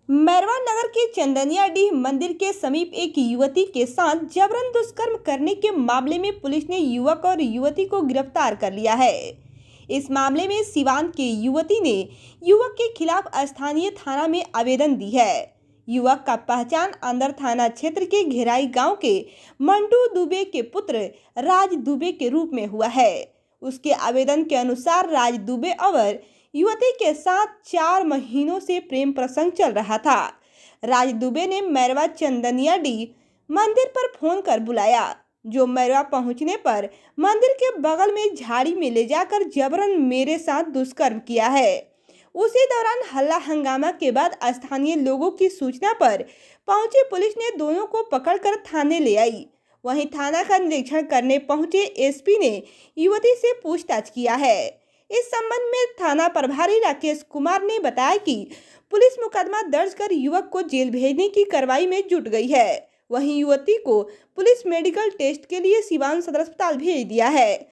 मैरवा नगर के चंदनियाडीह मंदिर के समीप एक युवती के साथ जबरन दुष्कर्म करने के मामले में पुलिस ने युवक और युवती को गिरफ्तार कर लिया है। इस मामले में सिवान के युवती ने युवक के खिलाफ स्थानीय थाना में आवेदन दी है। युवक का पहचान अंदर थाना क्षेत्र के घेराई गांव के मंटू दुबे के पुत्र राज दुबे के रूप में हुआ है। उसके आवेदन के अनुसार राज दुबे और युवती के साथ 4 महीनों से प्रेम प्रसंग चल रहा था। राज दुबे ने मैरवा चंदनियाडीह मंदिर पर फोन कर बुलाया, जो मैरवा पहुंचने पर मंदिर के बगल में झाड़ी में ले जाकर जबरन मेरे साथ दुष्कर्म किया है। उसी दौरान हल्ला हंगामा के बाद स्थानीय लोगों की सूचना पर पहुंची पुलिस ने दोनों को पकड़कर थाने ले आई। वहीं थाना का निरीक्षण करने पहुंचे एसपी ने युवती से पूछताछ किया है। इस संबंध में थाना प्रभारी राकेश कुमार ने बताया कि पुलिस मुकदमा दर्ज कर युवक को जेल भेजने की कार्रवाई में जुट गई है। वहीं युवती को पुलिस मेडिकल टेस्ट के लिए सिवान सदर अस्पताल भेज दिया है।